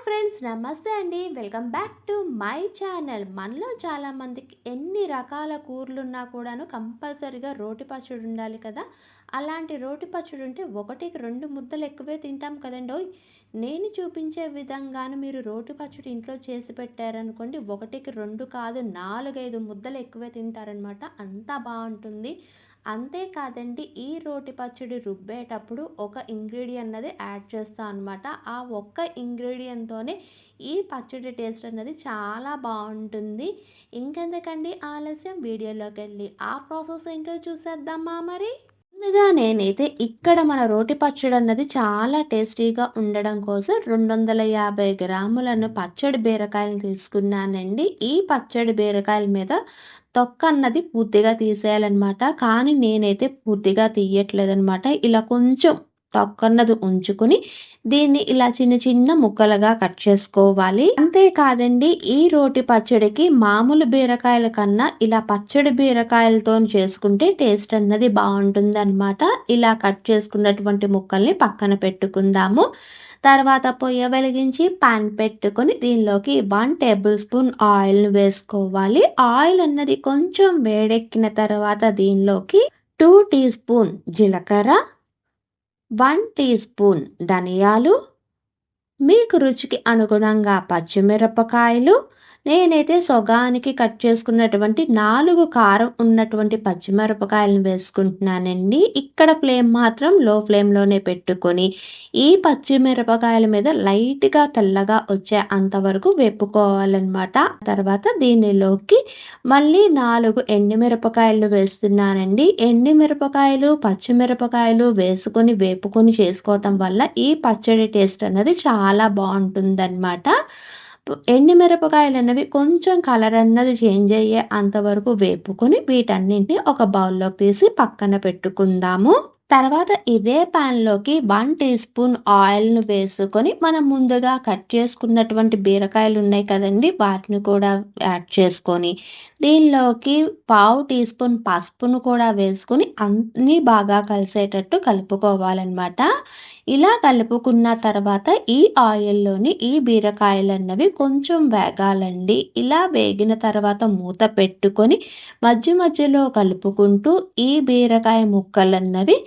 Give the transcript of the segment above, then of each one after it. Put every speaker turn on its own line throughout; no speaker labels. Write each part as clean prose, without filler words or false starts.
Friends, నమస్తే అండి. Welcome back to my channel. మనలో చాలామందికి ఎన్ని రకాల కూరలున్నా కూడాను కంపల్సరీగా రోటి పచ్చడి ఉండాలి కదా! అలాంటి రోటి పచ్చడి ఉంటే ఒకటికి 2 ముద్దలు ఎక్కువే తింటాం కదండోయ్! నేను చూపించే విధంగాను మీరు రోటి పచ్చడి ఇంట్లో చేసి పెట్టారనుకోండి, ఒకటికి 2 కాదు 4, 5 ముద్దలు ఎక్కువే తింటారనమాట. అంత బావుంటుంది. అంతేకాదండి, ఈ రోటి పచ్చడి రుబ్బేటప్పుడు ఒక ఇంగ్రీడియంట్ అన్నది యాడ్ చేస్తా అనమాట. ఆ ఒక్క ఇంగ్రీడియంట్‌తోనే ఈ పచ్చడి టేస్ట్ అన్నది చాలా బావుంటుంది. ఇంకెందుకండి ఆలస్యం, వీడియోలోకెళ్ళి ఆ ప్రాసెస్ ఏంటో చూసేద్దామా మరి? ముందుగా నేనైతే ఇక్కడ మన రోటి పచ్చడి అన్నది చాలా టేస్టీగా ఉండడం కోసం 250 గ్రాములను పచ్చడి బీరకాయలు తీసుకున్నానండి. ఈ పచ్చడి బీరకాయల మీద తొక్క అన్నది పూర్తిగా తీసేయాలనమాట. కానీ నేనైతే పూర్తిగా తీయట్లేదనమాట. ఇలా కొంచెం తొక్కన్నది ఉంచుకొని దీన్ని ఇలా చిన్న చిన్న ముక్కలుగా కట్ చేసుకోవాలి. అంతేకాదండి, ఈ రోటి పచ్చడికి మామూలు బీరకాయల కన్నా ఇలా పచ్చడి బీరకాయలతోని చేసుకుంటే టేస్ట్ అన్నది బావుంటుందనమాట. ఇలా కట్ చేసుకున్నటువంటి ముక్కల్ని పక్కన పెట్టుకుందాము. తర్వాత పొయ్య వెలిగించి పాన్ పెట్టుకొని దీనిలోకి 1 టేబుల్ స్పూన్ ఆయిల్‌ని వేసుకోవాలి. ఆయిల్ అన్నది కొంచెం వేడెక్కిన తర్వాత దీనిలోకి 2 టీ స్పూన్ జీలకర్ర, 1 టీ స్పూన్ ధనియాలు, మీకు రుచికి అనుగుణంగా పచ్చిమిరపకాయలు, నేనైతే సగానికి కట్ చేసుకున్నటువంటి 4 కారం ఉన్నటువంటి పచ్చిమిరపకాయలను వేసుకుంటున్నానండి. ఇక్కడ ఫ్లేమ్ మాత్రం లో ఫ్లేమ్‌లోనే పెట్టుకొని, ఈ పచ్చిమిరపకాయల మీద లైట్‌గా తెల్లగా వచ్చే అంతవరకు వేపుకోవాలనమాట. తర్వాత దీనిలోకి మళ్ళీ 4 ఎండుమిరపకాయలు వేస్తున్నానండి. ఎండుమిరపకాయలు, పచ్చిమిరపకాయలు వేసుకొని వేపుకొని చేసుకోవటం వల్ల ఈ పచ్చడి టేస్ట్ అన్నది చాలా బావుంటుందనమాట. ఎండుమిరపకాయలన్నవి కొంచెం కలర్ అన్నది చేంజ్ అయ్యే అంతవరకు వేపుకొని వీటన్నింటిని ఒక బౌల్‌లోకి తీసి పక్కన పెట్టుకుందాము. తర్వాత ఇదే పాన్‌లోకి 1 టీ స్పూన్ ఆయిల్‌ని వేసుకొని మనం ముందుగా కట్ చేసుకున్నటువంటి బీరకాయలు ఉన్నాయి కదండీ! వాటిని కూడా యాడ్ చేసుకొని దీనిలోకి పావు టీ స్పూన్ పసుపును కూడా వేసుకొని అన్నీ బాగా కలిసేటట్టు కలుపుకోవాలనమాట. ఇలా కలుపుకున్న తర్వాత ఈ ఆయిల్‌లోని ఈ బీరకాయలన్నవి కొంచెం వేగాలండి. ఇలా వేగిన తర్వాత మూత పెట్టుకొని మధ్య మధ్యలో కలుపుకుంటూ ఈ బీరకాయ ముక్కలన్నవి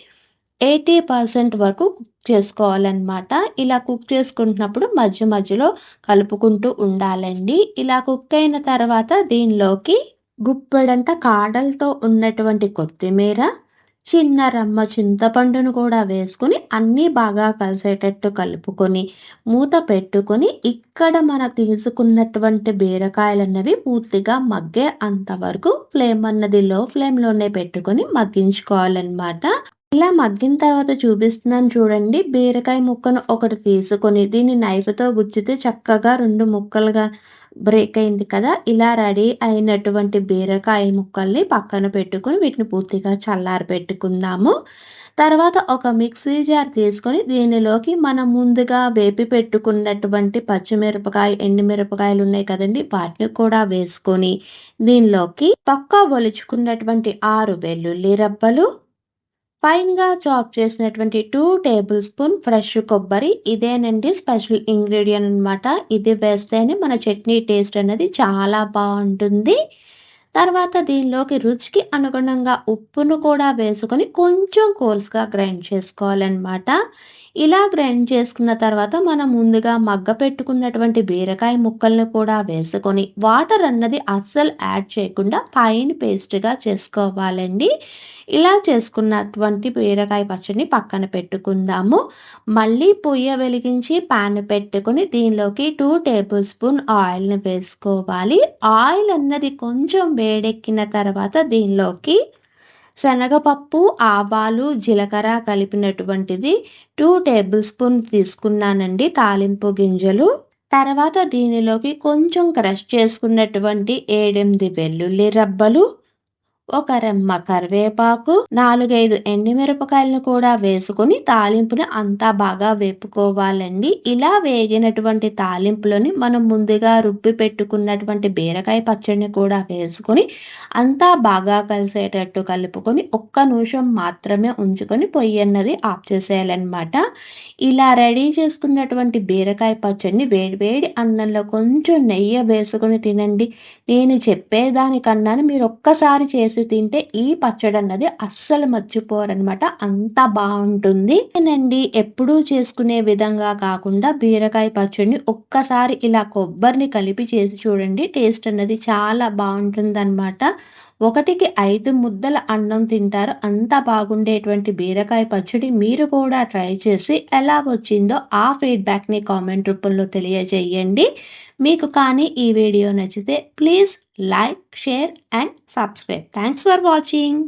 80% వరకు కుక్ చేసుకోవాలనమాట. ఇలా కుక్ చేసుకుంటున్నప్పుడు మధ్య మధ్యలో కలుపుకుంటూ ఉండాలండి. ఇలా కుక్ అయిన తర్వాత దీనిలోకి గుప్పెడంత కాడలతో ఉన్నటువంటి కొత్తిమీర, చిన్న రమ్మ చింతపండును కూడా వేసుకొని అన్నీ బాగా కలిసేటట్టు కలుపుకొని మూత పెట్టుకొని ఇక్కడ మనం తీసుకున్నటువంటి బీరకాయలన్నవి పూర్తిగా మగ్గే అంతవరకు ఫ్లేమ్ అన్నది లో ఫ్లేమ్‌లోనే పెట్టుకొని మగ్గించుకోవాలనమాట. ఇలా మగ్గిన తర్వాత చూపిస్తున్నాను చూడండి. బీరకాయ ముక్కను ఒకటి తీసుకొని దీన్ని నైఫ్‌తో గుచ్చితే చక్కగా 2 ముక్కలుగా బ్రేక్ అయింది కదా! ఇలా రెడీ అయినటువంటి బీరకాయ ముక్కల్ని పక్కన పెట్టుకొని వీటిని పూర్తిగా చల్లారబెట్టుకుందాము. తర్వాత ఒక మిక్సీ జార్ తీసుకొని దీనిలోకి మనం ముందుగా వేపి పెట్టుకున్నటువంటి పచ్చిమిరపకాయ, ఎండుమిరపకాయలు ఉన్నాయి కదండీ! వాటిని కూడా వేసుకొని దీనిలోకి తొక్క ఒలుచుకున్నటువంటి 6 వెల్లుల్లి రబ్బలు, ఫైన్‌గా చాప్ చేసినటువంటి 2 టేబుల్ స్పూన్ ఫ్రెష్ కొబ్బరి. ఇదేనండి స్పెషల్ ఇంగ్రీడియెంట్ అనమాట. ఇది వేస్తేనే మన చట్నీ టేస్ట్ అనేది చాలా బావుంటుంది. తర్వాత దీనిలోకి రుచికి అనుగుణంగా ఉప్పును కూడా వేసుకొని కొంచెం కోర్స్‌గా గ్రైండ్ చేసుకోవాలనమాట. ఇలా గ్రైండ్ చేసుకున్న తర్వాత మనం ముందుగా మగ్గపెట్టుకున్నటువంటి బీరకాయ ముక్కలను కూడా వేసుకొని వాటర్ అన్నది అస్సలు యాడ్ చేయకుండా ఫైన్ పేస్ట్‌గా చేసుకోవాలండి. ఇలా చేసుకున్నటువంటి బీరకాయ పచ్చడిని పక్కన పెట్టుకుందాము. మళ్ళీ పొయ్య వెలిగించి పాన్ పెట్టుకొని దీనిలోకి 2 టేబుల్ స్పూన్ ఆయిల్‌ని వేసుకోవాలి. ఆయిల్ అన్నది కొంచెం వేడెక్కిన తర్వాత దీనిలోకి శనగపప్పు, ఆవాలు, జీలకర్ర కలిపినటువంటిది 2 టేబుల్ స్పూన్ తీసుకున్నానండి తాలింపు గింజలు. తర్వాత దీనిలోకి కొంచెం క్రష్ చేసుకున్నటువంటి 7, 8 వెల్లుల్లి రబ్బలు, ఒక రెమ్మ కరివేపాకు, 4, 5 ఎండుమిరపకాయలను కూడా వేసుకొని తాలింపుని అంతా బాగా వేపుకోవాలండి. ఇలా వేగినటువంటి తాలింపులోని మనం ముందుగా రుబ్బి పెట్టుకున్నటువంటి బీరకాయ పచ్చడిని కూడా వేసుకొని అంతా బాగా కలిసేటట్టు కలుపుకొని ఒక్క నిమిషం మాత్రమే ఉంచుకొని పొయ్యన్నది ఆఫ్ చేసేయాలనమాట. ఇలా రెడీ చేసుకున్నటువంటి బీరకాయ పచ్చడిని వేడి వేడి అన్నంలో కొంచెం నెయ్యి వేసుకొని తినండి. నేను చెప్పేదానికన్నాను మీరు ఒక్కసారి చేసి తింటే ఈ పచ్చడన్నది అస్సలు మర్చిపోరనమాట. అంత బావుంటుంది. నేనండి ఎప్పుడూ చేసుకునే విధంగా కాకుండా బీరకాయ పచ్చడిని ఒక్కసారి ఇలా కొబ్బరిని కలిపి చేసి చూడండి. టేస్ట్ అన్నది చాలా బావుంటుందనమాట. 1కి 5 ముద్దల అన్నం తింటారు. అంత బాగుండేటువంటి బీరకాయ పచ్చడి మీరు కూడా ట్రై చేసి ఎలా వచ్చిందో ఆ ఫీడ్‌బ్యాక్‌ని కామెంట్ రూపంలో తెలియజేయండి. మీకు కానీ ఈ వీడియో నచ్చితే please like, share and subscribe. Thanks for watching.